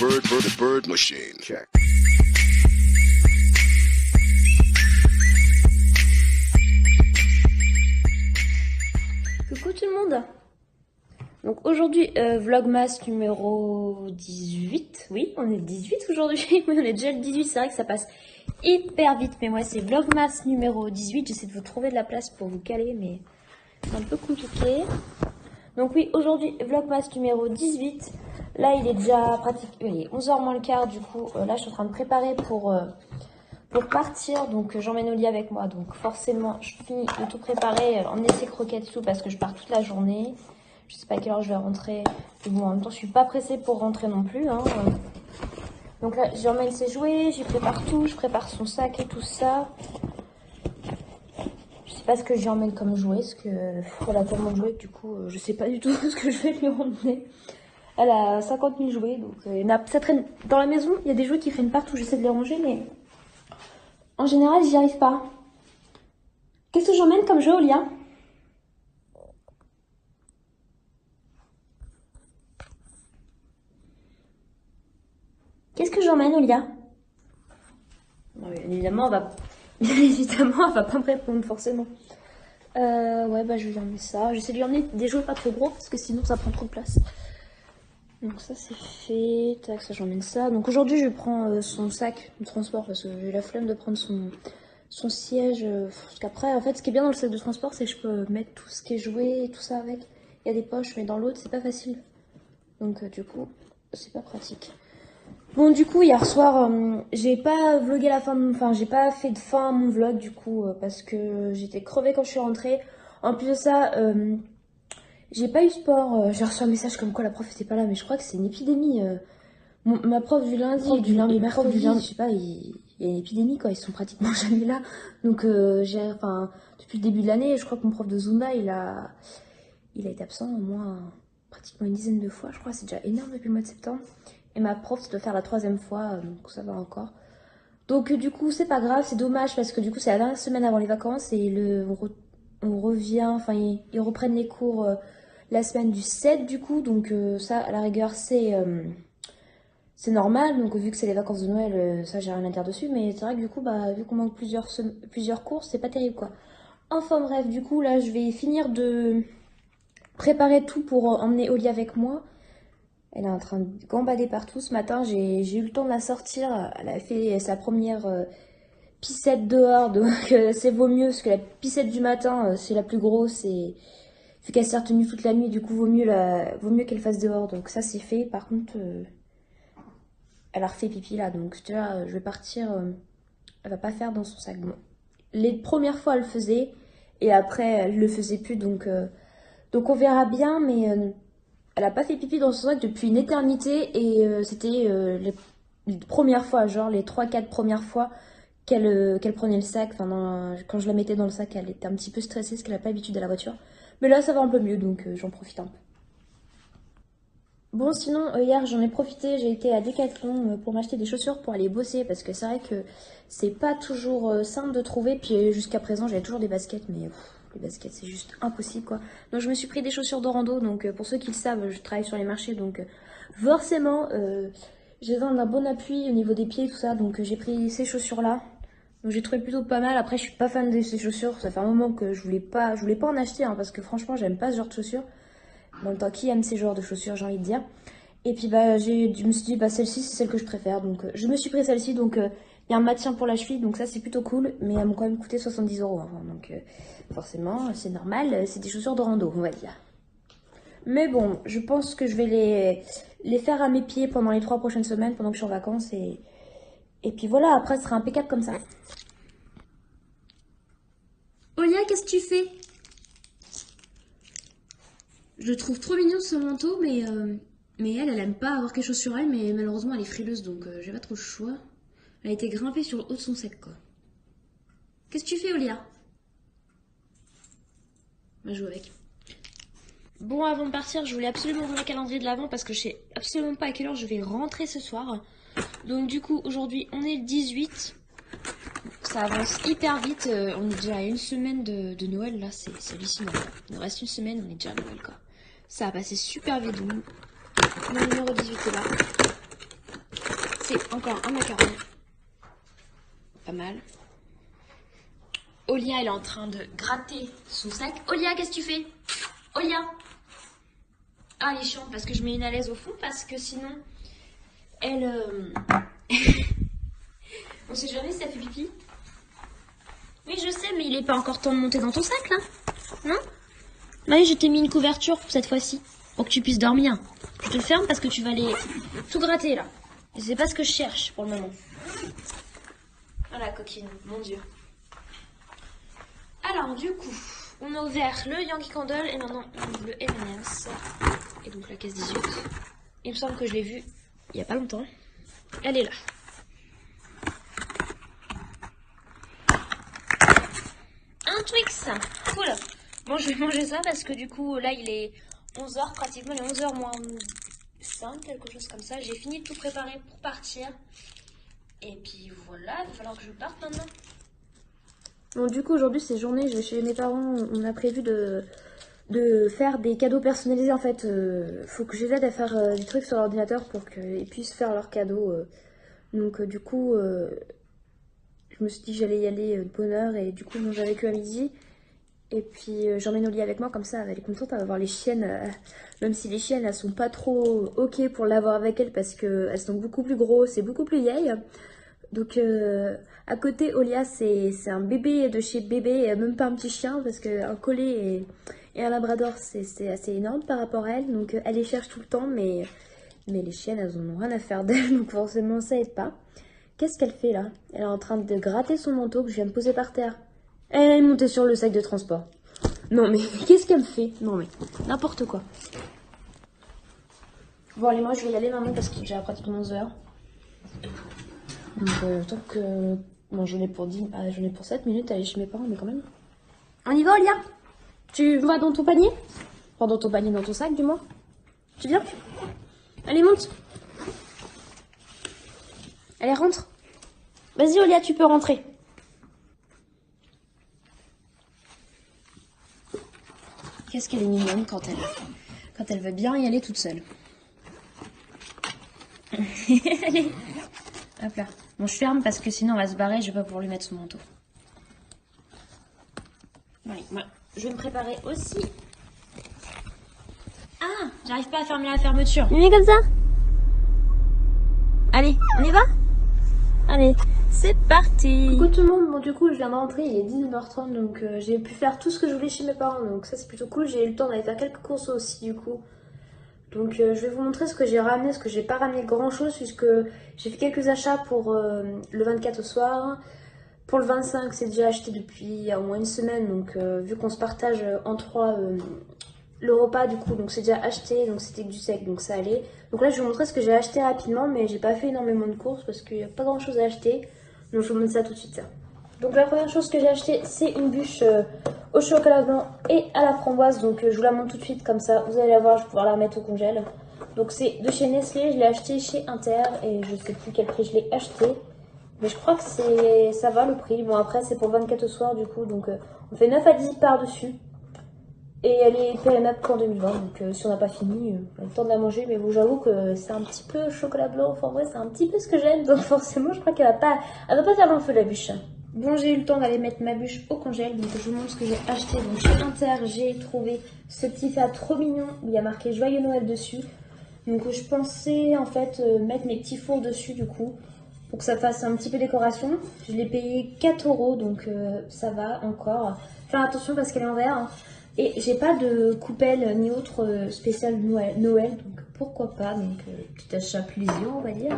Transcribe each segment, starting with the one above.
bird machine. Check. Coucou tout le monde. Donc aujourd'hui, Vlogmas numéro 18. Oui, on est le 18 aujourd'hui. Oui, on est déjà le 18. C'est vrai que ça passe hyper vite. Mais moi, c'est Vlogmas numéro 18. J'essaie de vous trouver de la place pour vous caler, mais c'est un peu compliqué. Donc oui, aujourd'hui, Vlogmas numéro 18. Là, il est déjà pratiquement il est 11h moins le quart. Du coup, là, je suis en train de préparer pour partir. Donc, j'emmène Oli avec moi. Donc, forcément, je finis de tout préparer, emmener ses croquettes et tout, parce que je pars toute la journée. Je sais pas à quelle heure je vais rentrer. Mais bon, en même temps, je suis pas pressée pour rentrer non plus. Hein. Donc là, j'emmène ses jouets, j'y prépare tout. Je prépare son sac et tout ça. Je sais pas ce que j'y emmène comme jouet, parce que elle a tellement de jouets que du coup, je sais pas du tout ce que je vais lui emmener. Elle a 50 000 jouets, donc ça traîne dans la maison. Il y a des jouets qui traînent partout. J'essaie de les ranger, mais en général, j'y arrive pas. Qu'est-ce que j'emmène comme jeu, Olia? Qu'est-ce que j'emmène, Olia? Évidemment, évidemment, elle va pas me répondre, forcément. Ouais, bah je vais lui emmener ça. J'essaie de lui emmener des jouets pas trop gros, parce que sinon ça prend trop de place. Donc ça c'est fait. Tac, ça j'emmène ça. Donc aujourd'hui je prends son sac de transport, parce que j'ai la flemme de prendre son siège. Parce qu'après, en fait, ce qui est bien dans le sac de transport, c'est que je peux mettre tout ce qui est joué et tout ça avec. Il y a des poches, mais dans l'autre, c'est pas facile. Donc du coup, c'est pas pratique. Bon, du coup, hier soir, j'ai pas vlogué la fin, enfin, j'ai pas fait de fin à mon vlog, du coup, parce que j'étais crevée quand je suis rentrée. En plus de ça, j'ai pas eu sport. J'ai reçu un message comme quoi la prof était pas là, mais je crois que c'est une épidémie. Ma prof du lundi et du mercredi, je sais pas, il y a une épidémie, quoi. Ils sont pratiquement jamais là. Donc, enfin, depuis le début de l'année, je crois que mon prof de Zumba, il a été absent au moins pratiquement une dizaine de fois, je crois. C'est déjà énorme depuis le mois de septembre. Et ma prof, ça doit faire la 3e fois, donc ça va encore. Donc du coup, c'est pas grave, c'est dommage parce que du coup, c'est la dernière semaine avant les vacances et on revient, enfin, ils reprennent les cours la semaine du 7 du coup. Donc ça, à la rigueur, c'est normal. Donc vu que c'est les vacances de Noël, ça, j'ai rien à dire dessus. Mais c'est vrai que du coup, bah, vu qu'on manque plusieurs cours, c'est pas terrible, quoi. Enfin bref, du coup, là, je vais finir de préparer tout pour emmener Oli avec moi. Elle est en train de gambader partout. Ce matin, j'ai eu le temps de la sortir. Elle a fait sa première pissette dehors. Donc c'est vaut mieux parce que la pissette du matin, c'est la plus grosse. Et vu qu'elle s'est retenue toute la nuit, du coup, vaut mieux qu'elle fasse dehors. Donc ça, c'est fait. Par contre, elle a refait pipi là. Donc là, je vais partir. Elle va pas faire dans son sac. Bon. Les premières fois, elle le faisait. Et après, elle le faisait plus. Donc on verra bien. Mais... elle a pas fait pipi dans son sac depuis une éternité et c'était les premières fois, genre les 3-4 premières fois qu'elle prenait le sac. Enfin, quand je la mettais dans le sac, elle était un petit peu stressée parce qu'elle n'a pas l'habitude à la voiture. Mais là, ça va un peu mieux, donc j'en profite un peu. Bon, sinon, hier, j'en ai profité, j'ai été à Decathlon pour m'acheter des chaussures pour aller bosser parce que c'est vrai que c'est pas toujours simple de trouver. Puis jusqu'à présent, j'avais toujours des baskets, mais... les baskets, c'est juste impossible, quoi. Donc, je me suis pris des chaussures de rando. Donc, pour ceux qui le savent, je travaille sur les marchés. Donc, forcément, j'ai besoin d'un bon appui au niveau des pieds, tout ça. Donc, j'ai pris ces chaussures-là. Donc, j'ai trouvé plutôt pas mal. Après, je suis pas fan de ces chaussures. Ça fait un moment que je voulais pas en acheter, hein, parce que franchement, j'aime pas ce genre de chaussures. En même temps, qui aime ces genres de chaussures, j'ai envie de dire. Et puis, bah, je me suis dit, bah, celle-ci, c'est celle que je préfère. Donc, je me suis pris celle-ci. Donc, il y a un maintien pour la cheville, donc ça c'est plutôt cool, mais elles m'ont quand même coûté 70 €. Hein, donc forcément, c'est normal, c'est des chaussures de rando, on va dire. Mais bon, je pense que je vais les faire à mes pieds pendant les 3 prochaines semaines, pendant que je suis en vacances. Et puis voilà, après, ce sera impeccable comme ça. Olia, qu'est-ce que tu fais? Je trouve trop mignon ce manteau, mais elle aime pas avoir quelque chose sur elle, mais malheureusement, elle est frileuse, donc j'ai pas trop le choix. Elle a été grimpée sur le haut de son sac, quoi. Qu'est-ce que tu fais, Olia? On va jouer avec. Bon, avant de partir, je voulais absolument voir le calendrier de l'avant parce que je sais absolument pas à quelle heure je vais rentrer ce soir. Donc du coup, aujourd'hui, on est le 18. Ça avance hyper vite. On est déjà à une semaine de Noël, là. C'est hallucinant. Il nous reste une semaine, on est déjà à Noël, quoi. Ça a passé super vite, donc. Mon numéro 18 est là. c'est encore un macaron. Pas mal. Olia, elle est en train de gratter son sac. Olia, qu'est-ce que tu fais? Olia. Ah, elle est chiante parce que je mets une à l'aise au fond parce que sinon, elle... On sait jamais si ça fait pipi. Oui, je sais, mais il est pas encore temps de monter dans ton sac, là. Non? Oui, je t'ai mis une couverture pour cette fois-ci. Pour que tu puisses dormir. Je te le ferme parce que tu vas aller tout gratter, là. Et c'est pas ce que je cherche pour le moment. Voilà, coquine, mon Dieu. Alors, du coup, on a ouvert le Yankee Candle et maintenant on ouvre le M&M's. Et donc la caisse 18. Il me semble que je l'ai vue il y a pas longtemps. Elle est là. Un Twix. Cool. Bon, je vais manger ça parce que du coup, là, il est 11h pratiquement. Il est 11h moins 5, quelque chose comme ça. J'ai fini de tout préparer pour partir. Et puis voilà, il va falloir que je parte maintenant. Bon, du coup, aujourd'hui, c'est journée, je vais chez mes parents. On a prévu de faire des cadeaux personnalisés, en fait. Faut que je les aide à faire des trucs sur l'ordinateur pour qu'ils puissent faire leurs cadeaux. Donc, du coup, je me suis dit que j'allais y aller de bonne heure et du coup, je mange avec eux à midi. Et puis, j'emmène Oli avec moi, comme ça, elle est contente, elle va voir les chiennes. Même si les chiennes, elles sont pas trop ok pour l'avoir avec elle parce qu'elles sont beaucoup plus grosses et beaucoup plus vieilles. Donc à côté, Olia, c'est un bébé de chez bébé, même pas un petit chien, parce qu'un collie et un labrador, c'est assez énorme par rapport à elle. Donc elle les cherche tout le temps, mais les chiennes, elles en ont rien à faire d'elle, donc forcément ça aide pas. Qu'est-ce qu'elle fait là? Elle est en train de gratter son manteau que je viens de poser par terre. Elle est montée sur le sac de transport. Non mais qu'est-ce qu'elle fait? Non mais n'importe quoi. Bon allez, moi je vais y aller maman parce qu'il est déjà pratiquement 11h. Donc, tant que. Bon, j'en ai pour 7 minutes à aller chez mes parents, mais quand même. On y va, Olia? Tu vas dans ton panier? Enfin, dans ton panier, dans ton sac, du moins. Tu viens? Allez, monte. Allez, rentre. Vas-y, Olia, tu peux rentrer. Qu'est-ce qu'elle est mignonne quand elle veut bien y aller toute seule. Allez. Hop là. Bon, je ferme parce que sinon on va se barrer, je vais pas pouvoir lui mettre son manteau. Allez, moi, je vais me préparer aussi. Ah, j'arrive pas à fermer la fermeture. Tu mets comme ça? Allez, on y va? Allez, c'est parti. Coucou tout le monde, bon du coup je viens de rentrer, il est 19h30 donc j'ai pu faire tout ce que je voulais chez mes parents, donc ça c'est plutôt cool. J'ai eu le temps d'aller faire quelques courses aussi du coup. Donc je vais vous montrer ce que j'ai ramené, ce que j'ai pas ramené grand chose puisque j'ai fait quelques achats pour le 24 au soir. Pour le 25 c'est déjà acheté depuis au moins une semaine, donc vu qu'on se partage en 3 le repas du coup, donc c'est déjà acheté, donc c'était du sec, donc ça allait. Donc là je vais vous montrer ce que j'ai acheté rapidement, mais j'ai pas fait énormément de courses parce qu'il n'y a pas grand chose à acheter. Donc je vous montre ça tout de suite. Donc la première chose que j'ai acheté c'est une bûche au chocolat blanc et à la framboise, donc je vous la montre tout de suite comme ça, vous allez la voir, je vais pouvoir la remettre au congèle. Donc c'est de chez Nestlé, je l'ai acheté chez Inter et je sais plus quel prix je l'ai acheté. Mais je crois que ça va le prix. Bon après c'est pour 24 au soir du coup, donc on fait 9 à 10 par-dessus. Et elle est périmable qu'en 2020, donc si on n'a pas fini, on a le temps de la manger. Mais bon, j'avoue que c'est un petit peu chocolat blanc, enfin en vrai c'est un petit peu ce que j'aime, donc forcément je crois qu'elle va pas faire long feu la bûche. Bon, j'ai eu le temps d'aller mettre ma bûche au congèle, donc je vous montre ce que j'ai acheté. Donc chez Inter, j'ai trouvé ce petit fat trop mignon où il y a marqué Joyeux Noël dessus. Donc je pensais en fait mettre mes petits fours dessus du coup, pour que ça fasse un petit peu décoration. Je l'ai payé 4 €, donc ça va encore. Faire attention parce qu'elle est en verre. Hein. Et j'ai pas de coupelle ni autre spécial Noël, donc pourquoi pas. Donc petit achat plaisir on va dire.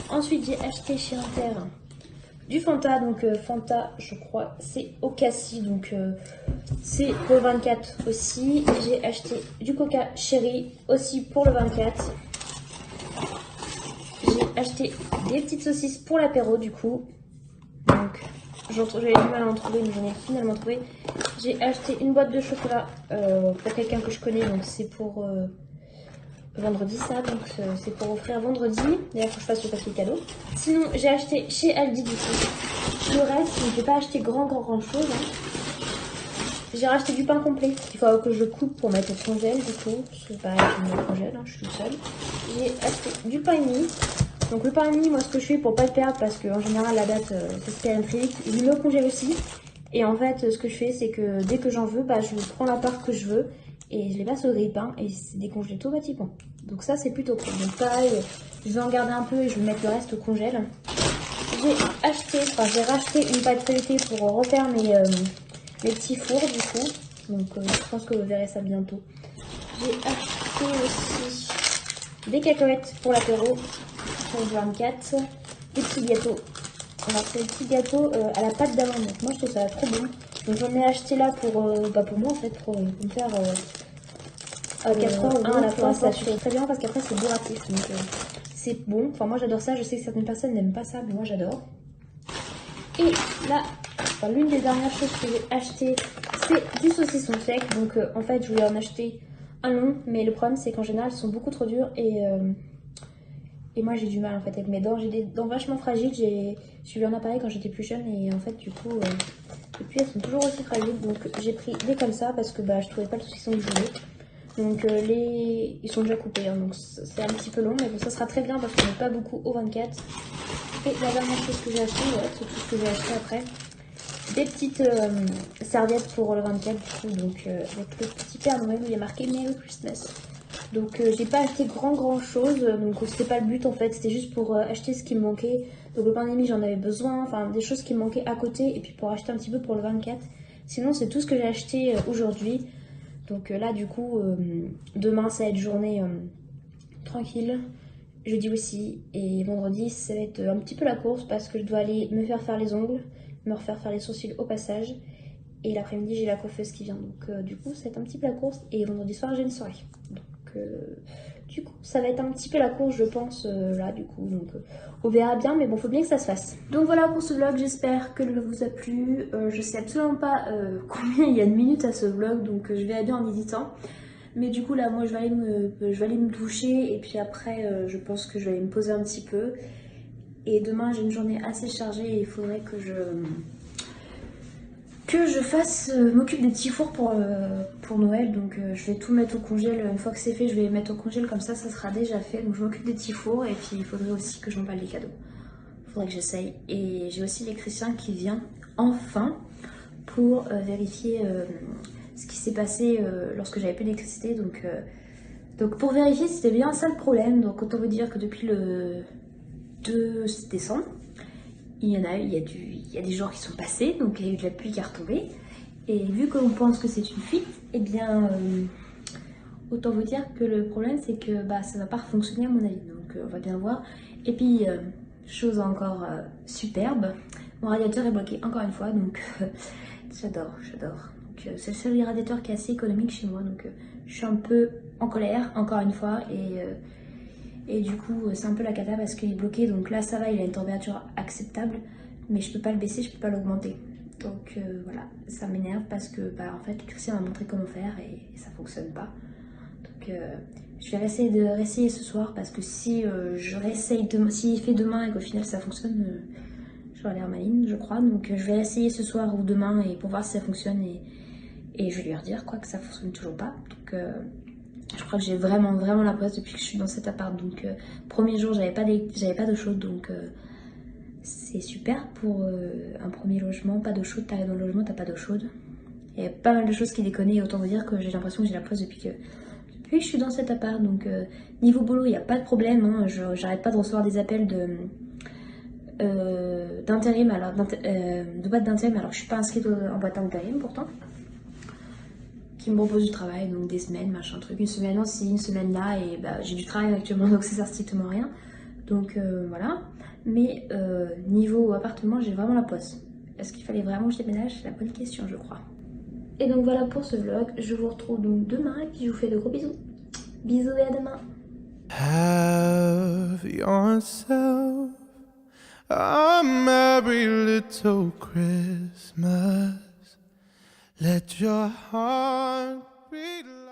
Ensuite j'ai acheté chez Inter du Fanta, donc Fanta je crois c'est au cassis, donc c'est pour le 24 aussi. J'ai acheté du Coca Cherry aussi pour le 24. J'ai acheté des petites saucisses pour l'apéro du coup. Donc j'avais du mal à en trouver mais j'en ai finalement trouvé. J'ai acheté une boîte de chocolat pour quelqu'un que je connais, donc c'est pour vendredi ça, donc c'est pour offrir vendredi. D'ailleurs il faut que je fasse le papier cadeau. Sinon j'ai acheté chez Aldi du coup le reste, donc j'ai pas acheté grand chose. Hein. J'ai racheté du pain complet, il faut que je coupe pour mettre au congèle du coup. C'est pareil, je mets au congèle, hein, je suis toute seule. J'ai acheté du pain uni Donc le pain à mie, moi ce que je fais pour pas le perdre, parce qu'en général la date ça se perd très vite, je le mets au congèle aussi. Et en fait ce que je fais c'est que dès que j'en veux, bah, je prends la part que je veux et je les passe au grille-pain et c'est décongelé automatiquement. Donc ça c'est plutôt cool. Donc pareil, je vais en garder un peu et je vais mettre le reste au congèle. J'ai racheté une pâte feuilletée pour refaire mes petits fours du coup. Donc je pense que vous verrez ça bientôt. J'ai acheté aussi des cacahuètes pour l'apéro pour le 24, des petits gâteaux. Alors c'est des petits gâteaux à la pâte d'amande. Moi je trouve ça trop bon. Donc j'en ai acheté là pour moi en fait pour me faire 4 heures ou un à la fois. Ça fait très bien parce qu'après c'est bourratif. Donc c'est bon. Enfin moi j'adore ça. Je sais que certaines personnes n'aiment pas ça mais moi j'adore. Et là, l'une des dernières choses que j'ai acheté, c'est du saucisson sec. Donc en fait, je voulais en acheter un long, mais le problème c'est qu'en général, ils sont beaucoup trop durs et moi j'ai du mal en fait avec mes dents. J'ai des dents vachement fragiles. J'ai suivi un appareil quand j'étais plus jeune et en fait du coup, depuis elles sont toujours aussi fragiles. Donc j'ai pris des comme ça parce que je trouvais pas le saucisson que je voulais. Donc ils sont déjà coupés, hein, donc c'est un petit peu long, mais bon, ça sera très bien parce qu'on n'est pas beaucoup au 24. Et la dernière chose que j'ai acheté, c'est tout ce que j'ai acheté après. Des petites serviettes pour le 24 du coup, donc avec le petit Père Noël où il y a marqué Merry Christmas. Donc j'ai pas acheté grand chose, donc c'était pas le but en fait, c'était juste pour acheter ce qui me manquait. Donc le pain d'émie j'en avais besoin, enfin des choses qui me manquaient à côté et puis pour acheter un petit peu pour le 24. Sinon c'est tout ce que j'ai acheté aujourd'hui. Donc là du coup demain ça va être journée tranquille. Jeudi aussi et vendredi ça va être un petit peu la course parce que je dois aller me faire les ongles, me refaire faire les sourcils au passage et l'après-midi j'ai la coiffeuse qui vient donc du coup ça va être un petit peu la course et vendredi soir j'ai une soirée donc du coup ça va être un petit peu la course je pense là du coup donc on verra bien mais bon faut bien que ça se fasse. Donc voilà pour ce vlog, j'espère que le vous a plu. Je sais absolument pas combien il y a de minutes à ce vlog donc je vais aller en hésitant. Mais du coup là moi je vais aller me doucher et puis après je pense que je vais aller me poser un petit peu. Et demain j'ai une journée assez chargée et il faudrait que je m'occupe des petits fours pour Noël. Donc je vais tout mettre au congèle. Une fois que c'est fait je vais les mettre au congèle comme ça sera déjà fait. Donc je m'occupe des petits fours et puis il faudrait aussi que j'emballe les cadeaux. Il faudrait que j'essaye. Et j'ai aussi l'électricien qui vient enfin pour vérifier ce qui s'est passé lorsque j'avais plus d'électricité. Donc pour vérifier si c'était bien ça le problème. Donc autant vous dire que depuis le 2 décembre, il y a des jours qui sont passés, donc il y a eu de la pluie qui est retombée. Et vu que l'on pense que c'est une fuite, eh bien autant vous dire que le problème c'est que ça va pas fonctionner à mon avis. Donc on va bien voir. Et puis chose encore superbe, mon radiateur est bloqué encore une fois, donc j'adore. Donc c'est le seul radiateur qui est assez économique chez moi, donc je suis un peu en colère encore une fois et du coup c'est un peu la cata parce qu'il est bloqué. Donc là ça va, il a une température acceptable, mais je peux pas le baisser, je peux pas l'augmenter. Donc voilà, ça m'énerve parce que en fait Christian m'a montré comment faire et ça fonctionne pas. Donc je vais essayer de réessayer ce soir parce que si je réessaye s'il fait demain et qu'au final ça fonctionne, je vais aller en maline je crois. Donc je vais essayer ce soir ou demain et pour voir si ça fonctionne et je vais lui redire quoi que ça fonctionne toujours pas. Donc je crois que j'ai vraiment la presse depuis que je suis dans cet appart. Donc premier jour j'avais pas d'eau chaude, donc c'est super pour un premier logement. Pas d'eau chaude, t'arrives dans le logement, t'as pas d'eau chaude. Il y a pas mal de choses qui déconnaient et autant vous dire que j'ai l'impression que j'ai la presse depuis que je suis dans cet appart. Donc niveau boulot il n'y a pas de problème, hein. J'arrête pas de recevoir des appels d'intérim, de boîte d'intérim, alors je suis pas inscrite en boîte d'intérim pourtant, qui me propose du travail, donc des semaines, machin truc, une semaine ci, une semaine là, et j'ai du travail actuellement donc ça sert strictement à rien. Donc voilà, mais niveau appartement j'ai vraiment la poisse. Est-ce qu'il fallait vraiment que je déménage? C'est la bonne question je crois. Et donc voilà pour ce vlog, je vous retrouve donc demain et puis je vous fais de gros bisous. Bisous et à demain. Have yourself a merry little Christmas. Let your heart beat light.